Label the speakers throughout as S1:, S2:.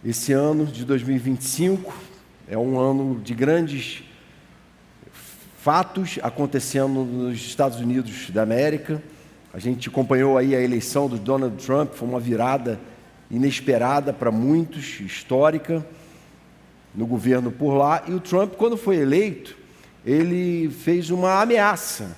S1: Esse ano de 2025 é um ano de grandes fatos acontecendo nos Estados Unidos da América. A gente acompanhou aí a eleição do Donald Trump, foi uma virada inesperada para muitos, histórica, no governo por lá. E o Trump, quando foi eleito, ele fez uma ameaça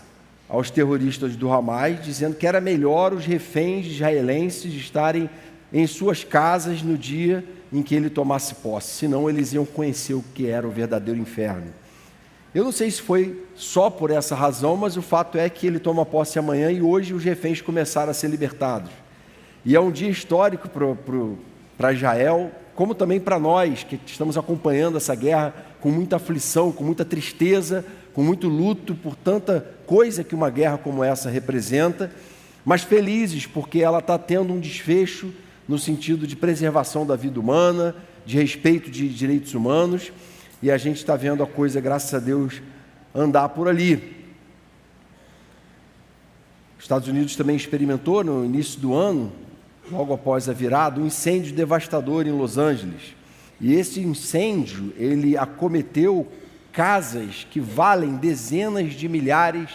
S1: aos terroristas do Hamas, dizendo que era melhor os reféns israelenses estarem em suas casas no dia em que ele tomasse posse, senão eles iam conhecer o que era o verdadeiro inferno. Eu não sei se foi só por essa razão, mas o fato é que ele toma posse amanhã e hoje os reféns começaram a ser libertados. E é um dia histórico para Israel, como também para nós, que estamos acompanhando essa guerra com muita aflição, com muita tristeza, com muito luto por tanta coisa que uma guerra como essa representa, mas felizes porque ela está tendo um desfecho no sentido de preservação da vida humana, de respeito de direitos humanos, e a gente está vendo a coisa, graças a Deus, andar por ali. Os Estados Unidos também experimentou, no início do ano, logo após a virada, um incêndio devastador em Los Angeles. E esse incêndio, ele acometeu casas que valem dezenas de milhares,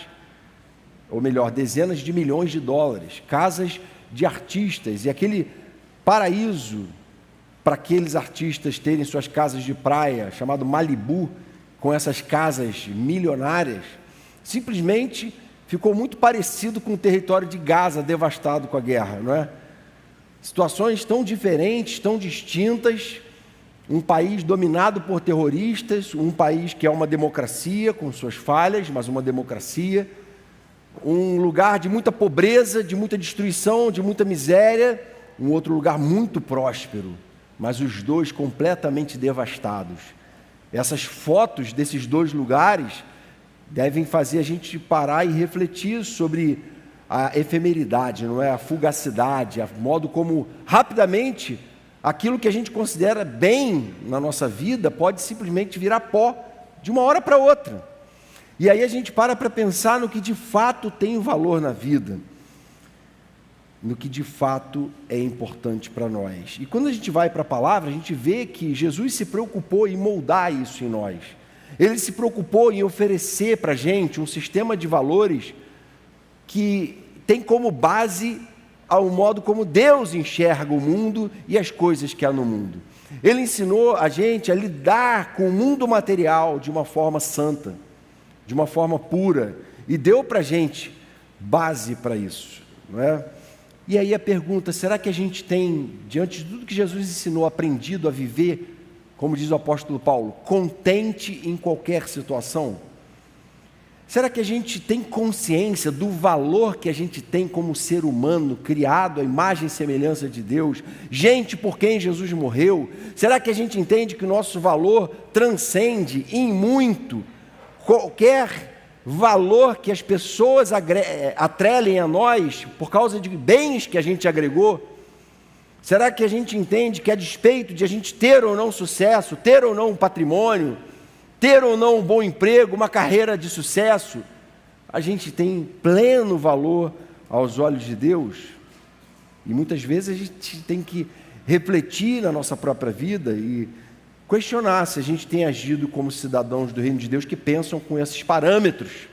S1: ou melhor, dezenas de milhões de dólares, casas de artistas, e aquele paraíso para aqueles artistas terem suas casas de praia, chamado Malibu, com essas casas milionárias, simplesmente ficou muito parecido com o território de Gaza, devastado com a guerra, não é? Situações tão diferentes, tão distintas, um país dominado por terroristas, um país que é uma democracia, com suas falhas, mas uma democracia, um lugar de muita pobreza, de muita destruição, de muita miséria, um outro lugar muito próspero, mas os dois completamente devastados. Essas fotos desses dois lugares devem fazer a gente parar e refletir sobre a efemeridade, não é? A fugacidade, o modo como rapidamente aquilo que a gente considera bem na nossa vida pode simplesmente virar pó de uma hora para outra. E aí a gente para pensar no que de fato tem valor na vida, no que de fato é importante para nós. E quando a gente vai para a palavra, a gente vê que Jesus se preocupou em moldar isso em nós. Ele se preocupou em oferecer para a gente um sistema de valores que tem como base ao modo como Deus enxerga o mundo e as coisas que há no mundo. Ele ensinou a gente a lidar com o mundo material de uma forma santa, de uma forma pura, e deu para a gente base para isso, não é? E aí a pergunta, será que a gente tem, diante de tudo que Jesus ensinou, aprendido a viver, como diz o apóstolo Paulo, contente em qualquer situação? Será que a gente tem consciência do valor que a gente tem como ser humano, criado à imagem e semelhança de Deus, gente por quem Jesus morreu? Será que a gente entende que o nosso valor transcende em muito qualquer valor que as pessoas atrelem a nós por causa de bens que a gente agregou? Será que a gente entende que a despeito de a gente ter ou não sucesso, ter ou não um patrimônio, ter ou não um bom emprego, uma carreira de sucesso, a gente tem pleno valor aos olhos de Deus? E muitas vezes a gente tem que refletir na nossa própria vida e questionar se a gente tem agido como cidadãos do reino de Deus que pensam com esses parâmetros.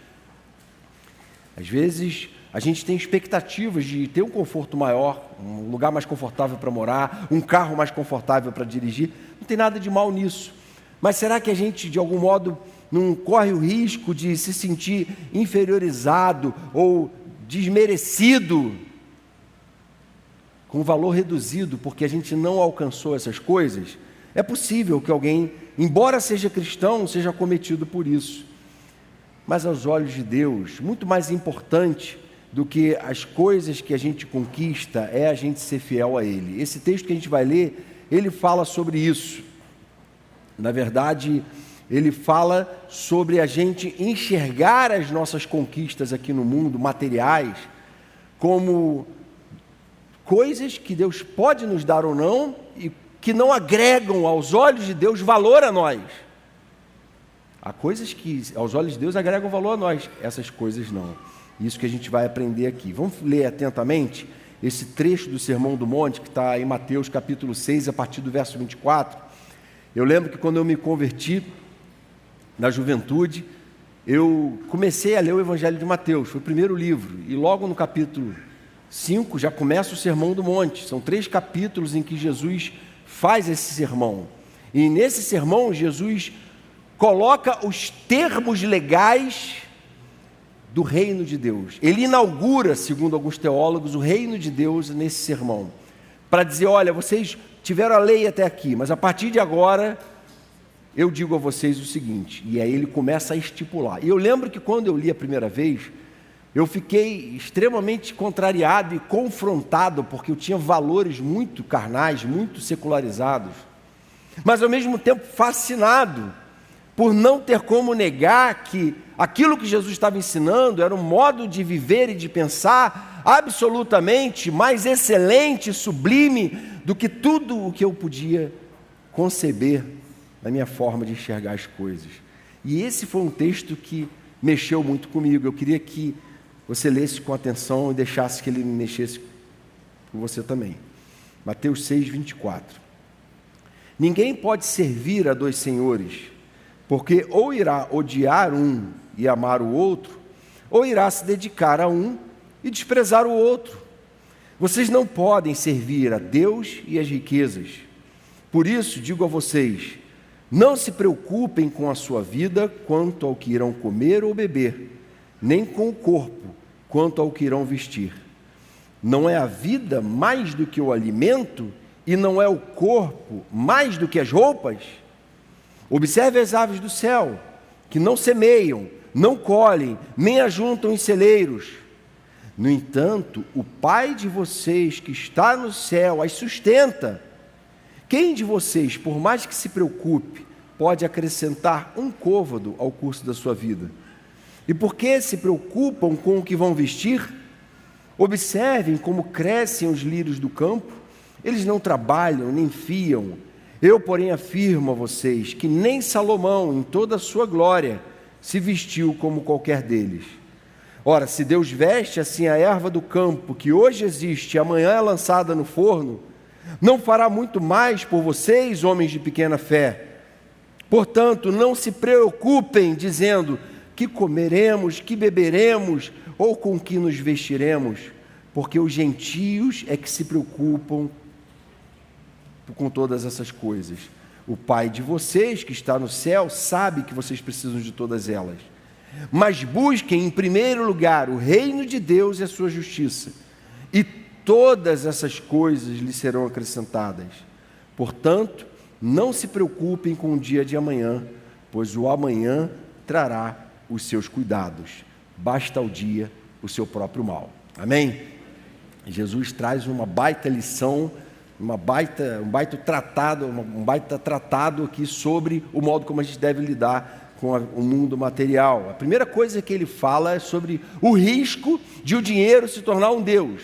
S1: Às vezes a gente tem expectativas de ter um conforto maior, um lugar mais confortável para morar, um carro mais confortável para dirigir. Não tem nada de mal nisso. Mas será que a gente, de algum modo, não corre o risco de se sentir inferiorizado ou desmerecido, com valor reduzido, porque a gente não alcançou essas coisas? É possível que alguém, embora seja cristão, seja acometido por isso. Mas aos olhos de Deus, muito mais importante do que as coisas que a gente conquista é a gente ser fiel a Ele. Esse texto que a gente vai ler, ele fala sobre isso. Na verdade, ele fala sobre a gente enxergar as nossas conquistas aqui no mundo, materiais, como coisas que Deus pode nos dar ou não, e que não agregam aos olhos de Deus valor a nós. Há coisas que aos olhos de Deus agregam valor a nós, essas coisas não. Isso que a gente vai aprender aqui. Vamos ler atentamente esse trecho do Sermão do Monte, que está em Mateus capítulo 6, a partir do verso 24. Eu lembro que quando eu me converti na juventude, eu comecei a ler o Evangelho de Mateus, foi o primeiro livro, e logo no capítulo 5 já começa o Sermão do Monte. São 3 capítulos em que Jesus faz esse sermão. E nesse sermão, Jesus coloca os termos legais do reino de Deus. Ele inaugura, segundo alguns teólogos, o reino de Deus nesse sermão, para dizer: olha, vocês tiveram a lei até aqui, mas a partir de agora eu digo a vocês o seguinte. E aí ele começa a estipular. E eu lembro que quando eu li a primeira vez, eu fiquei extremamente contrariado e confrontado, porque eu tinha valores muito carnais, muito secularizados, mas ao mesmo tempo fascinado por não ter como negar que aquilo que Jesus estava ensinando era um modo de viver e de pensar absolutamente mais excelente, sublime do que tudo o que eu podia conceber na minha forma de enxergar as coisas. E esse foi um texto que mexeu muito comigo. Eu queria que você lesse com atenção e deixasse que ele mexesse com você também. Mateus 6, 24. Ninguém pode servir a 2 senhores, porque ou irá odiar um e amar o outro, ou irá se dedicar a um e desprezar o outro. Vocês não podem servir a Deus e as riquezas. Por isso, digo a vocês, não se preocupem com a sua vida quanto ao que irão comer ou beber, nem com o corpo quanto ao que irão vestir. Não é a vida mais do que o alimento, e não é o corpo mais do que as roupas? Observe as aves do céu, que não semeiam, não colhem, nem ajuntam em celeiros. No entanto, o Pai de vocês que está no céu as sustenta. Quem de vocês, por mais que se preocupe, pode acrescentar um côvado ao curso da sua vida? E por que se preocupam com o que vão vestir? Observem como crescem os lírios do campo. Eles não trabalham, nem fiam. Eu, porém, afirmo a vocês que nem Salomão, em toda a sua glória, se vestiu como qualquer deles. Ora, se Deus veste assim a erva do campo, que hoje existe e amanhã é lançada no forno, não fará muito mais por vocês, homens de pequena fé? Portanto, não se preocupem dizendo: que comeremos, que beberemos, ou com que nos vestiremos, porque os gentios é que se preocupam com todas essas coisas. O Pai de vocês, que está no céu, sabe que vocês precisam de todas elas. Mas busquem em primeiro lugar o reino de Deus e a sua justiça, e todas essas coisas lhes serão acrescentadas. Portanto, não se preocupem com o dia de amanhã, pois o amanhã trará os seus cuidados. Basta ao dia o seu próprio mal. Amém? Jesus traz uma baita lição, um baita tratado aqui sobre o modo como a gente deve lidar com o mundo material. A primeira coisa que ele fala é sobre o risco de o dinheiro se tornar um Deus.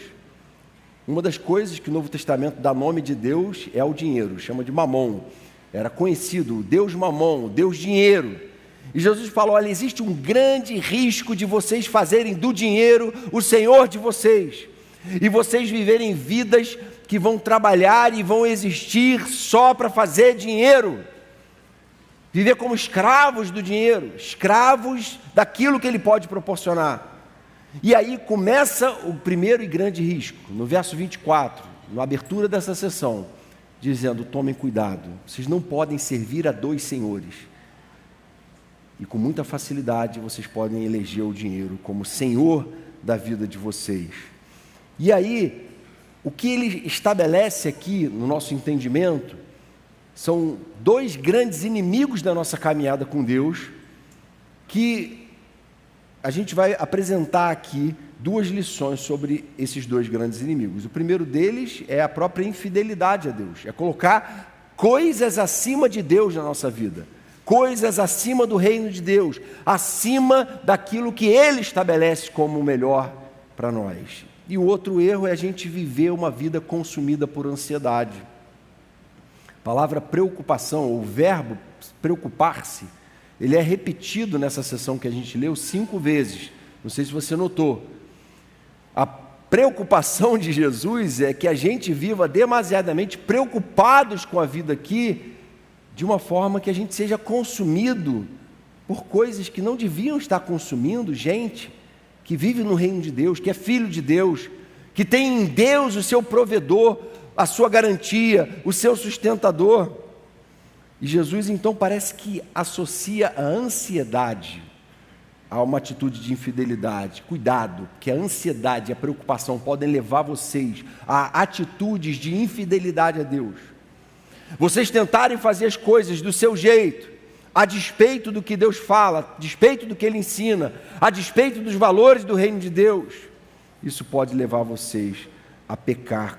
S1: Uma das coisas que o Novo Testamento dá nome de Deus é o dinheiro, chama de Mamon. Era conhecido o Deus Mamon, o Deus dinheiro. E Jesus falou: olha, existe um grande risco de vocês fazerem do dinheiro o Senhor de vocês, e vocês viverem vidas que vão trabalhar e vão existir só para fazer dinheiro, viver como escravos do dinheiro, escravos daquilo que ele pode proporcionar. E aí começa o primeiro e grande risco, no verso 24, na abertura dessa sessão, dizendo: tomem cuidado, vocês não podem servir a 2 senhores. E com muita facilidade vocês podem eleger o dinheiro como senhor da vida de vocês. E aí, o que ele estabelece aqui no nosso entendimento são 2 grandes inimigos da nossa caminhada com Deus, que a gente vai apresentar aqui 2 lições sobre esses 2 grandes inimigos. O primeiro deles é a própria infidelidade a Deus, é colocar coisas acima de Deus na nossa vida, coisas acima do reino de Deus, acima daquilo que Ele estabelece como o melhor para nós. E o outro erro é a gente viver uma vida consumida por ansiedade. A palavra preocupação, o verbo preocupar-se, ele é repetido nessa sessão que a gente leu 5 vezes. Não sei se você notou. A preocupação de Jesus é que a gente viva demasiadamente preocupados com a vida aqui, de uma forma que a gente seja consumido por coisas que não deviam estar consumindo gente que vive no reino de Deus, que é filho de Deus, que tem em Deus o seu provedor, a sua garantia, o seu sustentador. E Jesus então parece que associa a ansiedade a uma atitude de infidelidade. Cuidado, que a ansiedade e a preocupação podem levar vocês a atitudes de infidelidade a Deus. Vocês tentarem fazer as coisas do seu jeito, a despeito do que Deus fala, a despeito do que Ele ensina, a despeito dos valores do reino de Deus. Isso pode levar vocês a pecar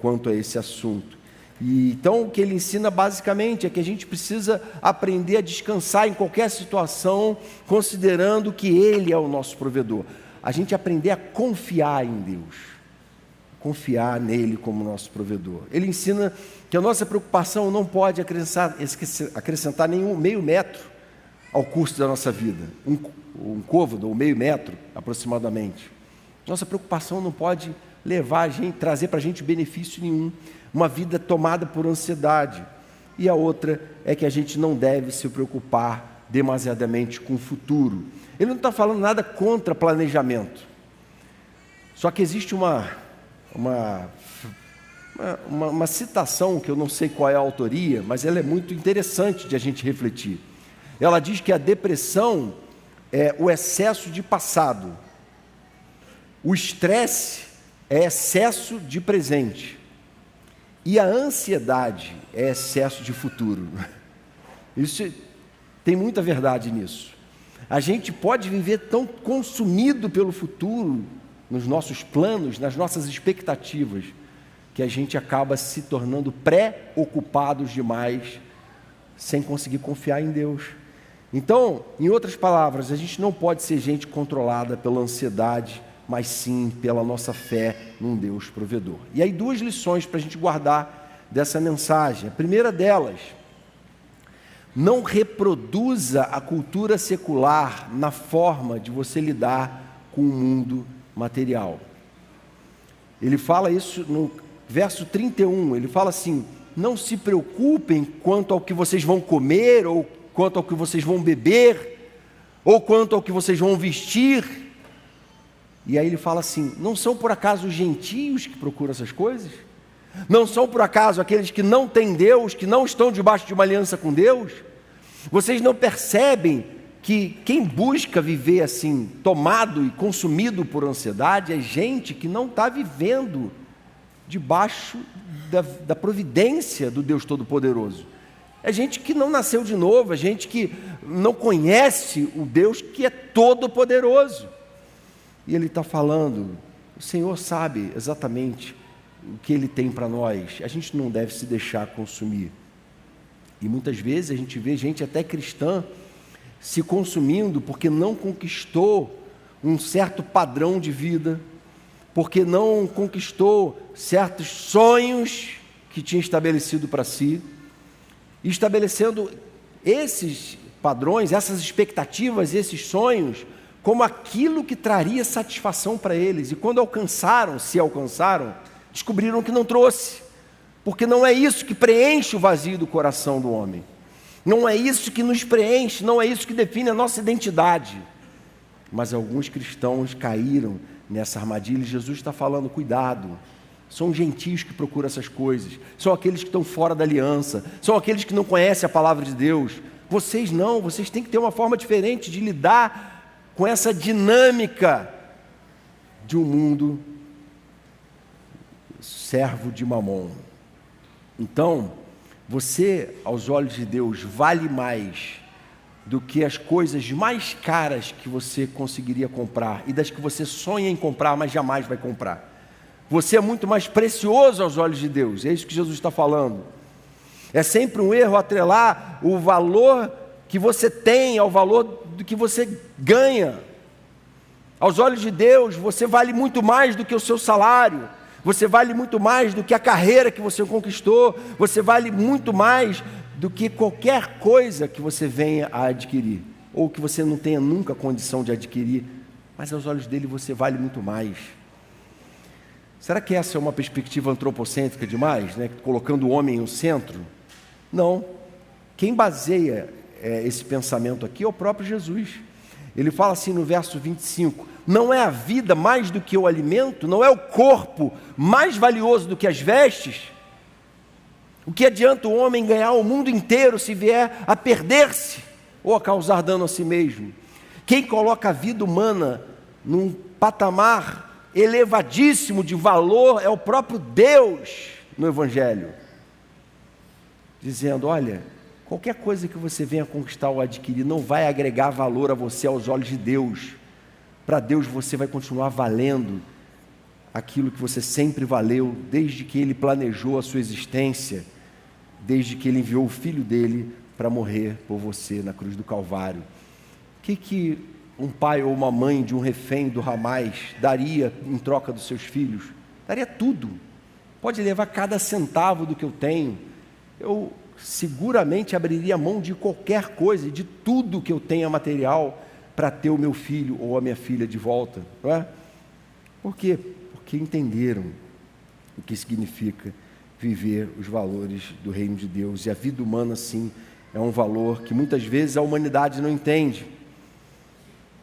S1: quanto a esse assunto. E então o que ele ensina basicamente é que a gente precisa aprender a descansar em qualquer situação, considerando que Ele é o nosso provedor. A gente aprender a confiar em Deus, confiar nele como nosso provedor. Ele ensina que a nossa preocupação não pode acrescentar nenhum meio metro ao curso da nossa vida, um côvado ou meio metro aproximadamente. Nossa preocupação não pode levar a gente, trazer para a gente benefício nenhum, uma vida tomada por ansiedade. E a outra é que a gente não deve se preocupar demasiadamente com o futuro. Ele não está falando nada contra planejamento, só que existe uma citação, que eu não sei qual é a autoria, mas ela é muito interessante de a gente refletir. Ela diz que a depressão é o excesso de passado, o estresse é excesso de presente, e a ansiedade é excesso de futuro. Isso tem muita verdade nisso. A gente pode viver tão consumido pelo futuro, nos nossos planos, nas nossas expectativas, que a gente acaba se tornando preocupados demais, sem conseguir confiar em Deus. Então, em outras palavras, a gente não pode ser gente controlada pela ansiedade, mas sim pela nossa fé num Deus provedor. E aí 2 lições para a gente guardar dessa mensagem. A primeira delas: não reproduza a cultura secular na forma de você lidar com o mundo material. Ele fala isso no verso 31, ele fala assim: não se preocupem quanto ao que vocês vão comer, ou quanto ao que vocês vão beber, ou quanto ao que vocês vão vestir. E aí ele fala assim: não são por acaso os gentios que procuram essas coisas? Não são por acaso aqueles que não têm Deus, que não estão debaixo de uma aliança com Deus? Vocês não percebem que quem busca viver assim, tomado e consumido por ansiedade, é gente que não está vivendo debaixo da providência do Deus Todo-Poderoso. É gente que não nasceu de novo, é gente que não conhece o Deus que é Todo-Poderoso. E ele está falando, o Senhor sabe exatamente o que Ele tem para nós, a gente não deve se deixar consumir. E muitas vezes a gente vê gente até cristã se consumindo porque não conquistou um certo padrão de vida, porque não conquistou certos sonhos que tinha estabelecido para si, e estabelecendo esses padrões, essas expectativas, esses sonhos, como aquilo que traria satisfação para eles. E quando alcançaram, descobriram que não trouxe, porque não é isso que preenche o vazio do coração do homem, não é isso que nos preenche, não é isso que define a nossa identidade. Mas alguns cristãos caíram nessa armadilha, e Jesus está falando: cuidado, são gentios que procuram essas coisas, são aqueles que estão fora da aliança, são aqueles que não conhecem a palavra de Deus. Vocês não, vocês têm que ter uma forma diferente de lidar com essa dinâmica de um mundo servo de Mamon. Então, você, aos olhos de Deus, vale mais do que as coisas mais caras que você conseguiria comprar e das que você sonha em comprar, mas jamais vai comprar. Você é muito mais precioso aos olhos de Deus, é isso que Jesus está falando. É sempre um erro atrelar o valor que você tem ao valor do que você ganha. Aos olhos de Deus, você vale muito mais do que o seu salário, você vale muito mais do que a carreira que você conquistou, você vale muito mais do que qualquer coisa que você venha a adquirir, ou que você não tenha nunca condição de adquirir, mas aos olhos dele você vale muito mais. Será que essa é uma perspectiva antropocêntrica demais, né? Colocando o homem no centro? Não. Quem baseia esse pensamento aqui é o próprio Jesus. Ele fala assim no verso 25: não é a vida mais do que o alimento? Não é o corpo mais valioso do que as vestes? O que adianta o homem ganhar o mundo inteiro se vier a perder-se ou a causar dano a si mesmo? Quem coloca a vida humana num patamar elevadíssimo de valor é o próprio Deus no Evangelho, dizendo: olha, qualquer coisa que você venha conquistar ou adquirir não vai agregar valor a você aos olhos de Deus. Para Deus você vai continuar valendo aquilo que você sempre valeu, desde que Ele planejou a sua existência, desde que Ele enviou o Filho dele para morrer por você na cruz do Calvário. O que um pai ou uma mãe de um refém do Hamas daria em troca dos seus filhos? Daria tudo. Pode levar cada centavo do que eu tenho. Eu seguramente abriria mão de qualquer coisa, de tudo que eu tenha material, para ter o meu filho ou a minha filha de volta, não é? Por quê? Porque entenderam o que significa viver os valores do reino de Deus. E a vida humana, sim, é um valor que muitas vezes a humanidade não entende.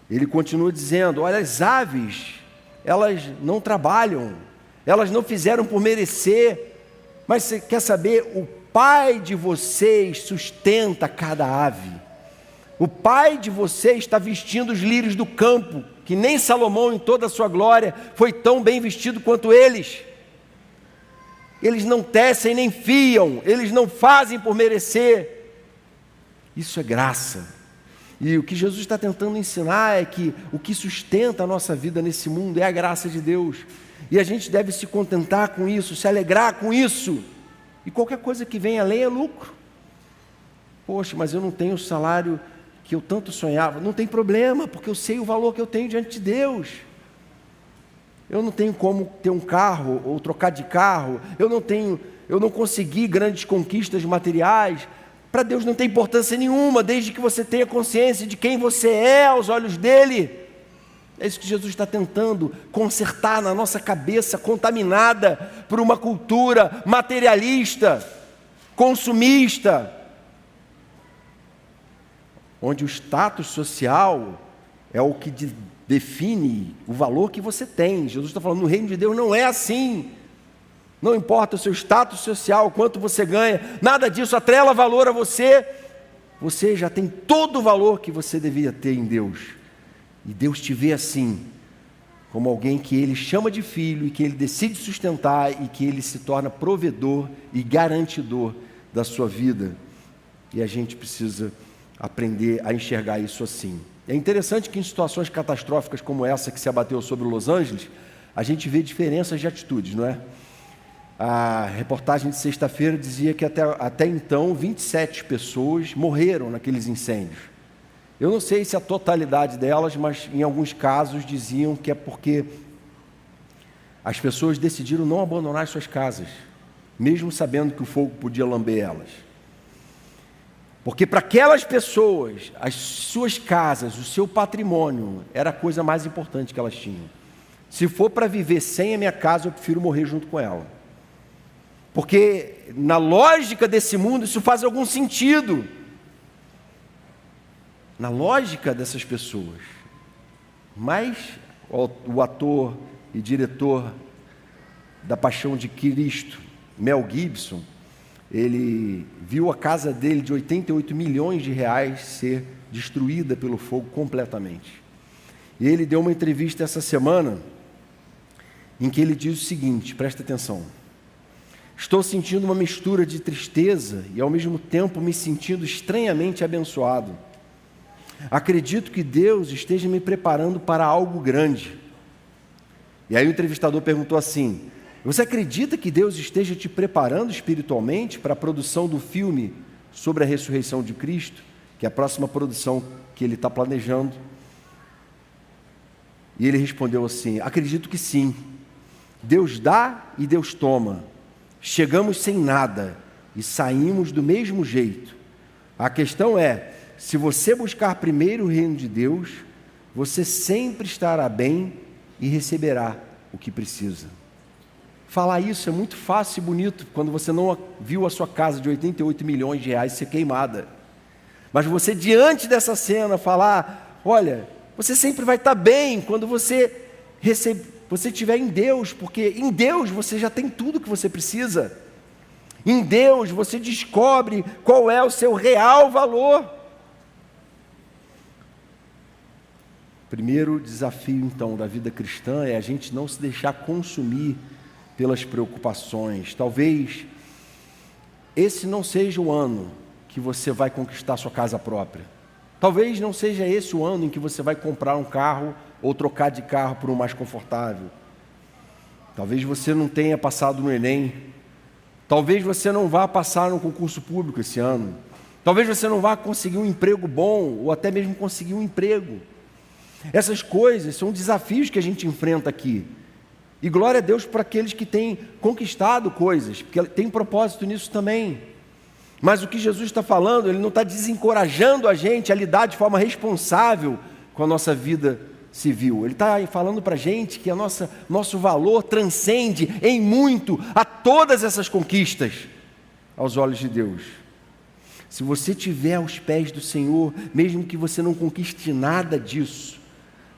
S1: Ele continua dizendo: olha, as aves, elas não trabalham, elas não fizeram por merecer, mas você quer saber, o Pai de vocês sustenta cada ave. O Pai de vocês está vestindo os lírios do campo, que nem Salomão em toda a sua glória foi tão bem vestido quanto eles. Eles não tecem nem fiam, eles não fazem por merecer. Isso é graça. E o que Jesus está tentando ensinar é que o que sustenta a nossa vida nesse mundo é a graça de Deus. E a gente deve se contentar com isso, se alegrar com isso. E qualquer coisa que venha além é lucro. Poxa, mas eu não tenho o salário que eu tanto sonhava. Não tem problema, porque eu sei o valor que eu tenho diante de Deus. Eu não tenho como ter um carro ou trocar de carro. Eu não consegui grandes conquistas materiais. Para Deus não tem importância nenhuma, desde que você tenha consciência de quem você é aos olhos dele. É isso que Jesus está tentando consertar na nossa cabeça, contaminada por uma cultura materialista, consumista, onde o status social é o que define o valor que você tem. Jesus está falando, no reino de Deus não é assim. Não importa o seu status social, quanto você ganha, nada disso atrela valor a você. Você já tem todo o valor que você devia ter em Deus. E Deus te vê assim, como alguém que Ele chama de filho e que Ele decide sustentar e que Ele se torna provedor e garantidor da sua vida. E a gente precisa aprender a enxergar isso assim. É interessante que em situações catastróficas como essa que se abateu sobre Los Angeles, a gente vê diferenças de atitudes, não é? A reportagem de sexta-feira dizia que até então 27 pessoas morreram naqueles incêndios. Eu não sei se a totalidade delas, mas em alguns casos diziam que é porque as pessoas decidiram não abandonar as suas casas, mesmo sabendo que o fogo podia lamber elas. Porque para aquelas pessoas, as suas casas, o seu patrimônio, era a coisa mais importante que elas tinham. Se for para viver sem a minha casa, eu prefiro morrer junto com ela. Porque na lógica desse mundo isso faz algum sentido. Na lógica dessas pessoas. Mas o ator e diretor da Paixão de Cristo, Mel Gibson, ele viu a casa dele de 88 milhões de reais ser destruída pelo fogo completamente. E ele deu uma entrevista essa semana em que ele diz o seguinte, presta atenção: estou sentindo uma mistura de tristeza e ao mesmo tempo me sentindo estranhamente abençoado. Acredito que Deus esteja me preparando para algo grande. E aí o entrevistador perguntou assim: você acredita que Deus esteja te preparando espiritualmente para a produção do filme sobre a ressurreição de Cristo, que é a próxima produção que ele está planejando? E ele respondeu assim: acredito que sim. Deus dá e Deus toma. Chegamos sem nada e saímos do mesmo jeito. A questão é, se você buscar primeiro o reino de Deus, você sempre estará bem e receberá o que precisa. falar isso é muito fácil e bonito, quando você não viu a sua casa de 88 milhões de reais ser queimada. Mas você, diante dessa cena, falar, olha, você sempre vai estar bem quando você estiver em Deus, porque em Deus você já tem tudo que você precisa. Em Deus você descobre qual é o seu real valor. Primeiro desafio, então, da vida cristã é a gente não se deixar consumir pelas preocupações. Talvez esse não seja o ano que você vai conquistar sua casa própria. Talvez não seja esse o ano em que você vai comprar um carro ou trocar de carro por um mais confortável. Talvez você não tenha passado no Enem. Talvez você não vá passar no concurso público esse ano. Talvez você não vá conseguir um emprego bom ou até mesmo conseguir um emprego. Essas coisas são desafios que a gente enfrenta aqui. E glória a Deus para aqueles que têm conquistado coisas, porque tem propósito nisso também. Mas o que Jesus está falando, Ele não está desencorajando a gente a lidar de forma responsável com a nossa vida civil. Ele está falando para a gente que nosso valor transcende em muito a todas essas conquistas aos olhos de Deus. Se você estiver aos pés do Senhor, mesmo que você não conquiste nada disso,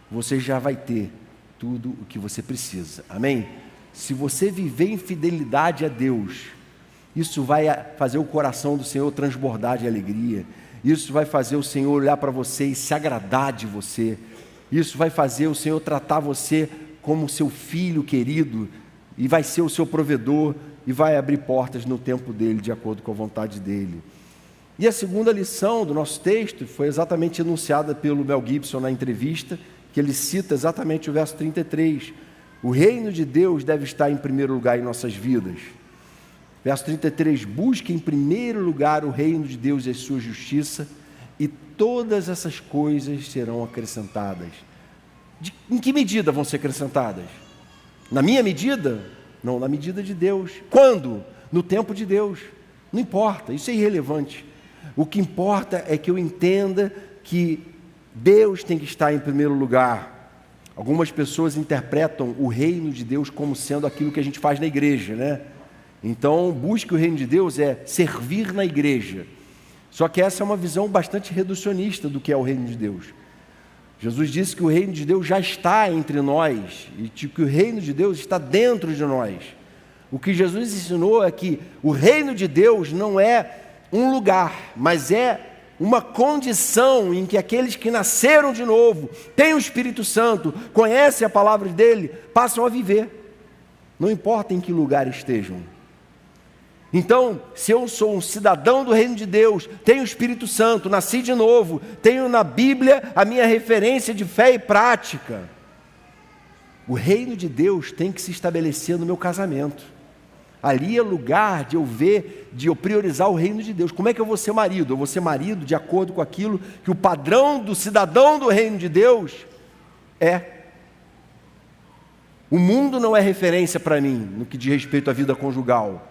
S1: você já vai ter tudo o que você precisa. Amém? Se você viver em fidelidade a Deus, isso vai fazer o coração do Senhor transbordar de alegria. Isso vai fazer o Senhor olhar para você e se agradar de você. Isso vai fazer o Senhor tratar você como seu filho querido e vai ser o seu provedor e vai abrir portas no tempo dele, de acordo com a vontade dele. E a segunda lição do nosso texto foi exatamente enunciada pelo Mel Gibson na entrevista, que ele cita exatamente o verso 33. O reino de Deus deve estar em primeiro lugar em nossas vidas. Verso 33, busque em primeiro lugar o reino de Deus e a sua justiça, e todas essas coisas serão acrescentadas. Em que medida vão ser acrescentadas? Na minha medida? Não, na medida de Deus. Quando? No tempo de Deus. Não importa, isso é irrelevante. O que importa é que eu entenda que Deus tem que estar em primeiro lugar. Algumas pessoas interpretam o reino de Deus como sendo aquilo que a gente faz na igreja, né? Então, busque o reino de Deus é servir na igreja. Só que essa é uma visão bastante reducionista do que é o reino de Deus. Jesus disse que o reino de Deus já está entre nós e que o reino de Deus está dentro de nós. O que Jesus ensinou é que o reino de Deus não é um lugar, mas é uma condição em que aqueles que nasceram de novo, têm o Espírito Santo, conhecem a palavra dele, passam a viver. Não importa em que lugar estejam. Então, se eu sou um cidadão do reino de Deus, tenho o Espírito Santo, nasci de novo, tenho na Bíblia a minha referência de fé e prática, o reino de Deus tem que se estabelecer no meu casamento. Ali é lugar de eu ver, de eu priorizar o reino de Deus. Como é que eu vou ser marido? Eu vou ser marido de acordo com aquilo que o padrão do cidadão do reino de Deus é. O mundo não é referência para mim no que diz respeito à vida conjugal.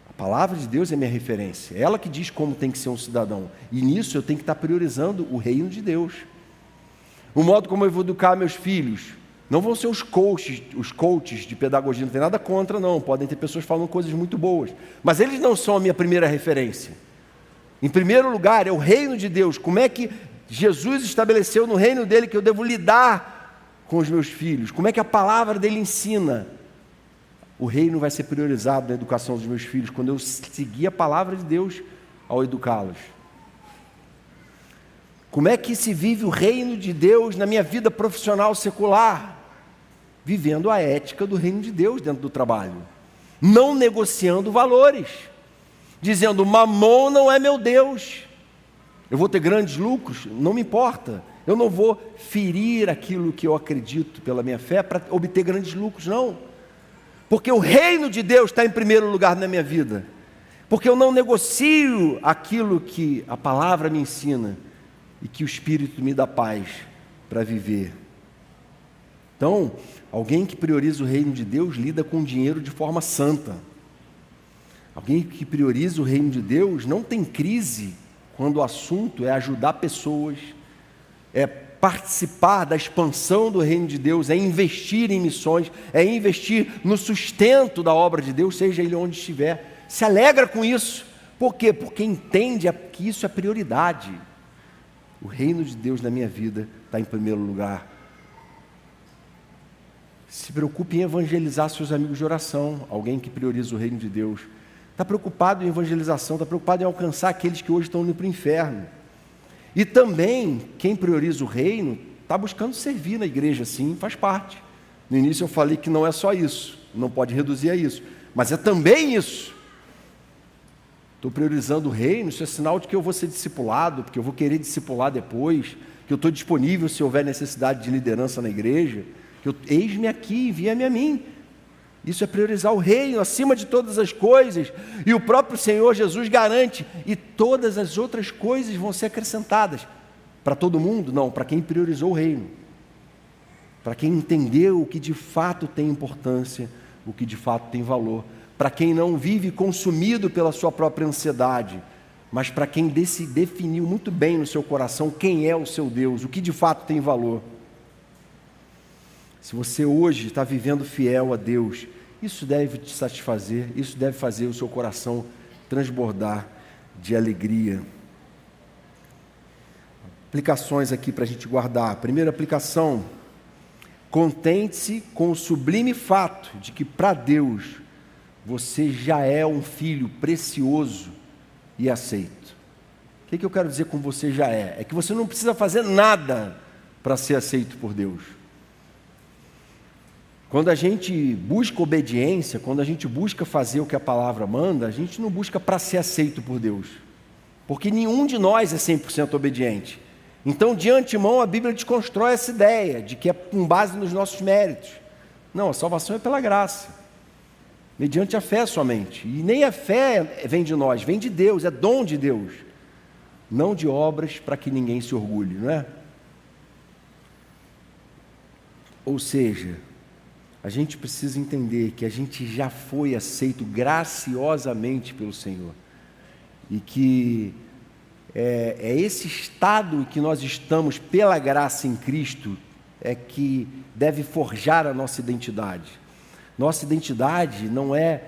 S1: A palavra de Deus é minha referência. É ela que diz como tem que ser um cidadão. E nisso eu tenho que estar priorizando o reino de Deus. O modo como eu vou educar meus filhos não vão ser os coaches de pedagogia, não tem nada contra não, podem ter pessoas falando coisas muito boas, mas eles não são a minha primeira referência. Em primeiro lugar é o reino de Deus. Como é que Jesus estabeleceu no reino dele que eu devo lidar com os meus filhos? Como é que a palavra dele ensina? O reino vai ser priorizado na educação dos meus filhos quando eu seguir a palavra de Deus ao educá-los. Como é que se vive o reino de Deus na minha vida profissional secular? Vivendo a ética do reino de Deus dentro do trabalho, não negociando valores, dizendo, mamon não é meu Deus, eu vou ter grandes lucros, não me importa, eu não vou ferir aquilo que eu acredito pela minha fé para obter grandes lucros, não, porque o reino de Deus está em primeiro lugar na minha vida, porque eu não negocio aquilo que a palavra me ensina e que o Espírito me dá paz para viver. Então, alguém que prioriza o reino de Deus lida com o dinheiro de forma santa. Alguém que prioriza o reino de Deus não tem crise quando o assunto é ajudar pessoas, é participar da expansão do reino de Deus, é investir em missões, é investir no sustento da obra de Deus, seja ele onde estiver. Se alegra com isso. Por quê? Porque entende que isso é prioridade. O reino de Deus na minha vida está em primeiro lugar. Se preocupe em evangelizar seus amigos de oração, alguém que prioriza o reino de Deus. Está preocupado em evangelização, está preocupado em alcançar aqueles que hoje estão indo para o inferno. E também, quem prioriza o reino, está buscando servir na igreja, sim, faz parte. No início eu falei que não é só isso, não pode reduzir a isso, mas é também isso. Estou priorizando o reino, isso é sinal de que eu vou ser discipulado, porque eu vou querer discipular depois, que eu estou disponível se houver necessidade de liderança na igreja, que eis-me aqui, envia-me a mim. Isso é priorizar o reino acima de todas as coisas, e o próprio Senhor Jesus garante, e todas as outras coisas vão ser acrescentadas. Para todo mundo? Não, para quem priorizou o reino, para quem entendeu o que de fato tem importância, o que de fato tem valor, para quem não vive consumido pela sua própria ansiedade, mas para quem definiu muito bem no seu coração quem é o seu Deus, o que de fato tem valor. Se você hoje está vivendo fiel a Deus, isso deve te satisfazer, isso deve fazer o seu coração transbordar de alegria. Aplicações aqui para a gente guardar. Primeira aplicação: contente-se com o sublime fato de que para Deus você já é um filho precioso e aceito. O que eu quero dizer com você já é? É que você não precisa fazer nada para ser aceito por Deus. Quando a gente busca obediência, quando a gente busca fazer o que a palavra manda, a gente não busca para ser aceito por Deus, porque nenhum de nós é 100% obediente. Então, de antemão, a Bíblia desconstrói essa ideia de que é com base nos nossos méritos. Não, a salvação é pela graça, mediante a fé somente. E nem a fé vem de nós, vem de Deus, é dom de Deus, não de obras para que ninguém se orgulhe, não é? Ou seja, a gente precisa entender que a gente já foi aceito graciosamente pelo Senhor, e que é esse estado que nós estamos pela graça em Cristo é que deve forjar a nossa identidade. Nossa identidade não é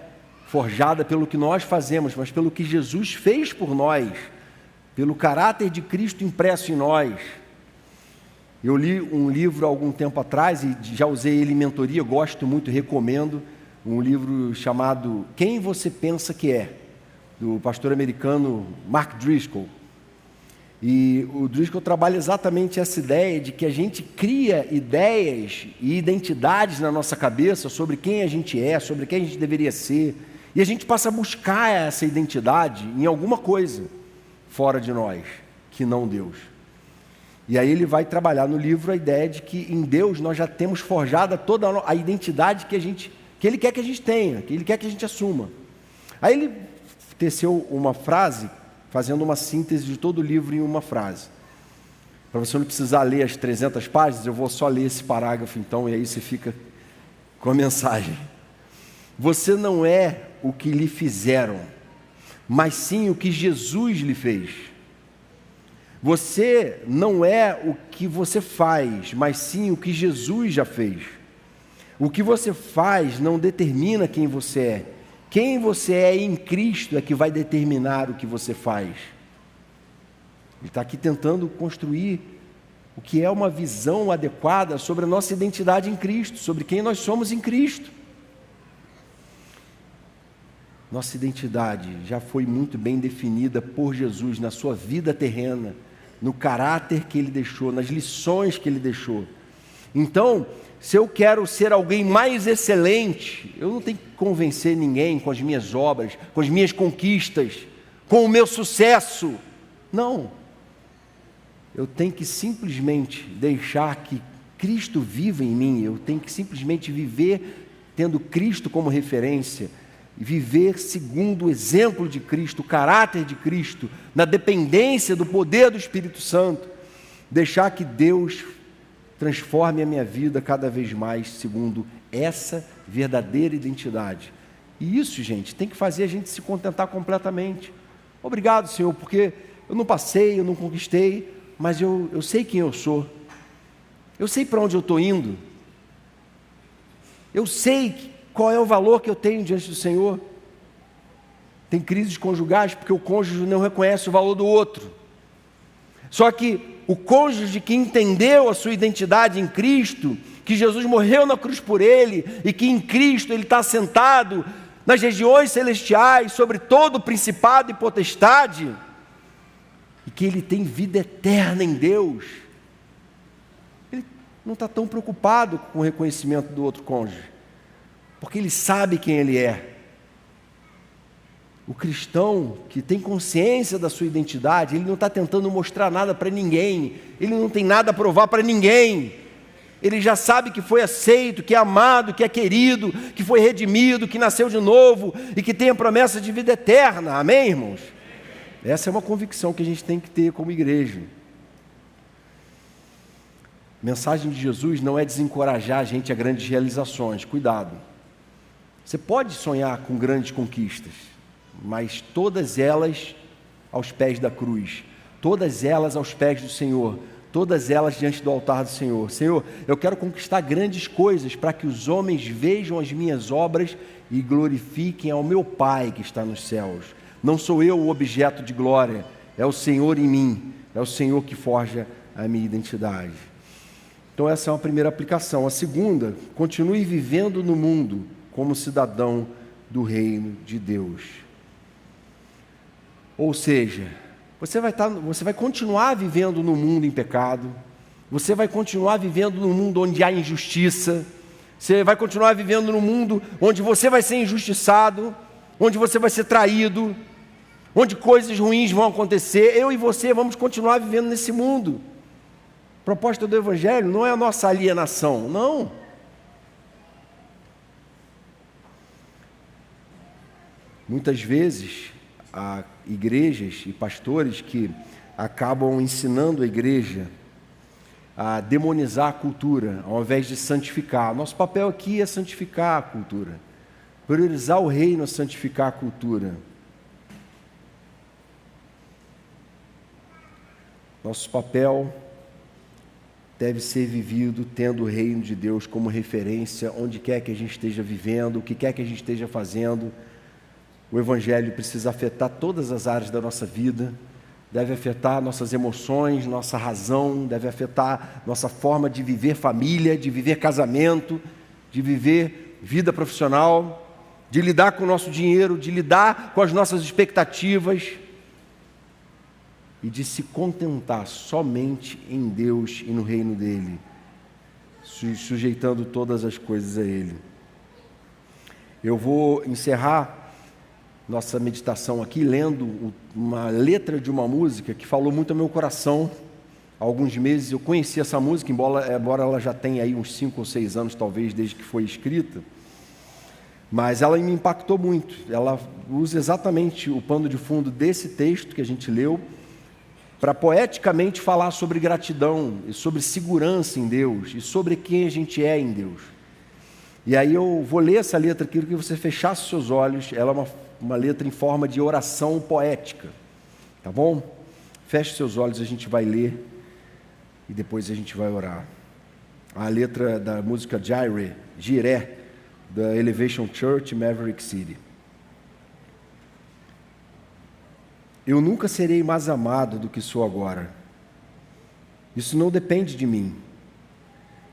S1: forjada pelo que nós fazemos, mas pelo que Jesus fez por nós, pelo caráter de Cristo impresso em nós. Eu li um livro há algum tempo atrás, e já usei ele em mentoria, gosto muito, recomendo, um livro chamado Quem Você Pensa Que É, do pastor americano Mark Driscoll. E o Driscoll trabalha exatamente essa ideia de que a gente cria ideias e identidades na nossa cabeça sobre quem a gente é, sobre quem a gente deveria ser, e a gente passa a buscar essa identidade em alguma coisa fora de nós, que não Deus. E aí ele vai trabalhar no livro a ideia de que em Deus nós já temos forjada toda a identidade que Ele quer que a gente tenha, que Ele quer que a gente assuma. Aí ele teceu uma frase, fazendo uma síntese de todo o livro em uma frase. Para você não precisar ler as 300 páginas, eu vou só ler esse parágrafo então, e aí você fica com a mensagem. Você não é o que lhe fizeram, mas sim o que Jesus lhe fez. Você não é o que você faz, mas sim o que Jesus já fez. O que você faz não determina quem você é. Quem você é em Cristo é que vai determinar o que você faz. Ele está aqui tentando construir o que é uma visão adequada sobre a nossa identidade em Cristo, sobre quem nós somos em Cristo. Nossa identidade já foi muito bem definida por Jesus na sua vida terrena, no caráter que Ele deixou, nas lições que Ele deixou. Então, se eu quero ser alguém mais excelente, eu não tenho que convencer ninguém com as minhas obras, com as minhas conquistas, com o meu sucesso. Não. Eu tenho que simplesmente deixar que Cristo viva em mim, eu tenho que simplesmente viver tendo Cristo como referência, e viver segundo o exemplo de Cristo, o caráter de Cristo, na dependência do poder do Espírito Santo, deixar que Deus transforme a minha vida cada vez mais segundo essa verdadeira identidade. E isso, gente, tem que fazer a gente se contentar completamente. Obrigado, Senhor, porque eu não passei, eu não conquistei, mas eu sei quem eu sou. Eu sei para onde eu estou indo. Eu sei qual é o valor que eu tenho diante do Senhor. Tem crises conjugais porque o cônjuge não reconhece o valor do outro. Só que o cônjuge que entendeu a sua identidade em Cristo, que Jesus morreu na cruz por ele, e que em Cristo ele está sentado nas regiões celestiais, sobre todo principado e potestade, e que ele tem vida eterna em Deus, ele não está tão preocupado com o reconhecimento do outro cônjuge, porque ele sabe quem ele é. O cristão que tem consciência da sua identidade, ele não está tentando mostrar nada para ninguém, ele não tem nada a provar para ninguém, ele já sabe que foi aceito, que é amado, que é querido, que foi redimido, que nasceu de novo e que tem a promessa de vida eterna, amém, irmãos? Essa é uma convicção que a gente tem que ter como igreja. A mensagem de Jesus não é desencorajar a gente a grandes realizações, cuidado. Você pode sonhar com grandes conquistas, mas todas elas aos pés da cruz, todas elas aos pés do Senhor, todas elas diante do altar do Senhor. Senhor, eu quero conquistar grandes coisas para que os homens vejam as minhas obras e glorifiquem ao meu Pai que está nos céus. Não sou eu o objeto de glória, é o Senhor em mim, é o Senhor que forja a minha identidade. Então essa é uma primeira aplicação. A segunda, continue vivendo no mundo como cidadão do reino de Deus. Ou seja, você vai continuar vivendo no mundo em pecado, você vai continuar vivendo no mundo onde há injustiça, você vai continuar vivendo no mundo onde você vai ser injustiçado, onde você vai ser traído, onde coisas ruins vão acontecer. Eu e você vamos continuar vivendo nesse mundo. A proposta do Evangelho não é a nossa alienação, não. Muitas vezes há igrejas e pastores que acabam ensinando a igreja a demonizar a cultura, ao invés de santificar. Nosso papel aqui é santificar a cultura. Priorizar o reino é santificar a cultura. Nosso papel deve ser vivido tendo o reino de Deus como referência, onde quer que a gente esteja vivendo, o que quer que a gente esteja fazendo. O Evangelho precisa afetar todas as áreas da nossa vida, deve afetar nossas emoções, nossa razão, deve afetar nossa forma de viver família, de viver casamento, de viver vida profissional, de lidar com o nosso dinheiro, de lidar com as nossas expectativas e de se contentar somente em Deus e no reino dEle, sujeitando todas as coisas a Ele. Eu vou encerrar nossa meditação aqui lendo uma letra de uma música que falou muito ao meu coração. Há alguns meses eu conheci essa música, embora ela já tenha aí uns 5 ou 6 anos talvez desde que foi escrita, mas ela me impactou muito. Ela usa exatamente o pano de fundo desse texto que a gente leu para poeticamente falar sobre gratidão e sobre segurança em Deus e sobre quem a gente é em Deus. E aí eu vou ler essa letra aqui, que você fechasse seus olhos. Ela é uma letra em forma de oração poética, tá bom? Feche seus olhos, a gente vai ler e depois a gente vai orar. A letra da música Jireh, da Elevation Church, Maverick City. Eu nunca serei mais amado do que sou agora. Isso não depende de mim.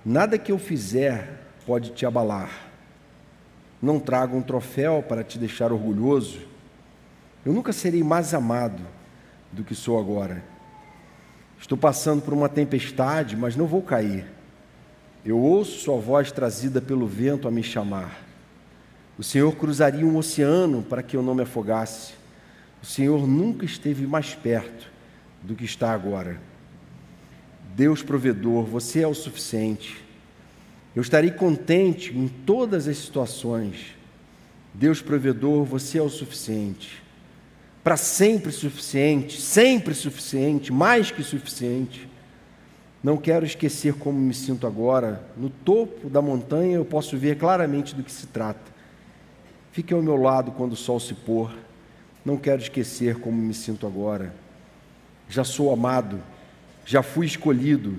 S1: Nada que eu fizer pode te abalar. Não trago um troféu para te deixar orgulhoso. Eu nunca serei mais amado do que sou agora. Estou passando por uma tempestade, mas não vou cair. Eu ouço sua voz trazida pelo vento a me chamar. O Senhor cruzaria um oceano para que eu não me afogasse. O Senhor nunca esteve mais perto do que está agora. Deus provedor, você é o suficiente. Eu estarei contente em todas as situações. Deus provedor, você é o suficiente. Para sempre suficiente, mais que suficiente. Não quero esquecer como me sinto agora. No topo da montanha eu posso ver claramente do que se trata. Fique ao meu lado quando o sol se pôr. Não quero esquecer como me sinto agora. Já sou amado, já fui escolhido.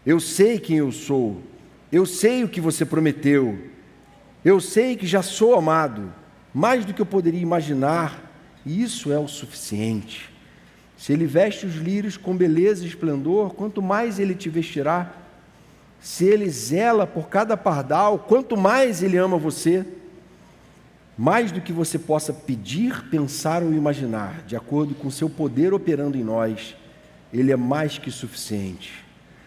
S1: Eu sei quem eu sou. Eu sei o que você prometeu. Eu sei que já sou amado, mais do que eu poderia imaginar, e isso é o suficiente. Se Ele veste os lírios com beleza e esplendor, quanto mais Ele te vestirá. Se Ele zela por cada pardal, quanto mais Ele ama você. Mais do que você possa pedir, pensar ou imaginar, de acordo com o seu poder operando em nós, Ele é mais que suficiente.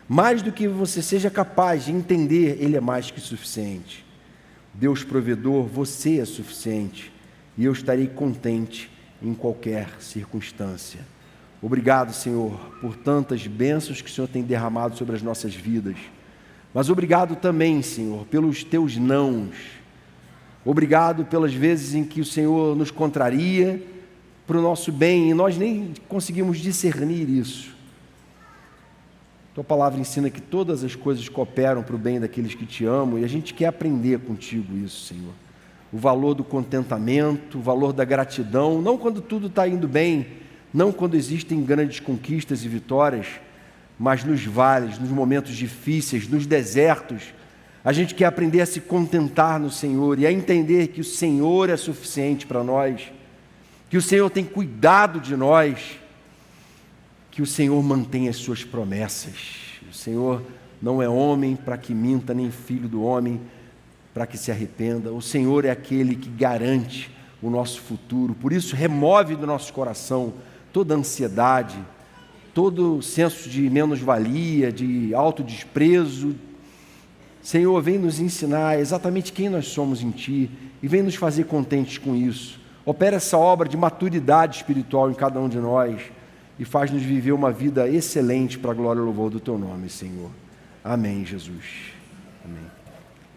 S1: Mais do que você seja capaz de entender, Ele é mais que suficiente. Deus provedor, você é suficiente, e eu estarei contente em qualquer circunstância. Obrigado, Senhor, por tantas bênçãos que o Senhor tem derramado sobre as nossas vidas. Mas obrigado também, Senhor, pelos teus nãos. Obrigado pelas vezes em que o Senhor nos contraria para o nosso bem, e nós nem conseguimos discernir isso. Tua palavra ensina que todas as coisas cooperam para o bem daqueles que te amam, e a gente quer aprender contigo isso, Senhor. O valor do contentamento, o valor da gratidão, não quando tudo está indo bem, não quando existem grandes conquistas e vitórias, mas nos vales, nos momentos difíceis, nos desertos. A gente quer aprender a se contentar no Senhor e a entender que o Senhor é suficiente para nós, que o Senhor tem cuidado de nós, que o Senhor mantém as suas promessas. O Senhor não é homem para que minta, nem filho do homem para que se arrependa. O Senhor é aquele que garante o nosso futuro. Por isso, remove do nosso coração toda ansiedade, todo senso de menos-valia, de autodesprezo. Senhor, vem nos ensinar exatamente quem nós somos em Ti e vem nos fazer contentes com isso. Opera essa obra de maturidade espiritual em cada um de nós e faz-nos viver uma vida excelente para a glória e louvor do Teu nome, Senhor. Amém, Jesus. Amém.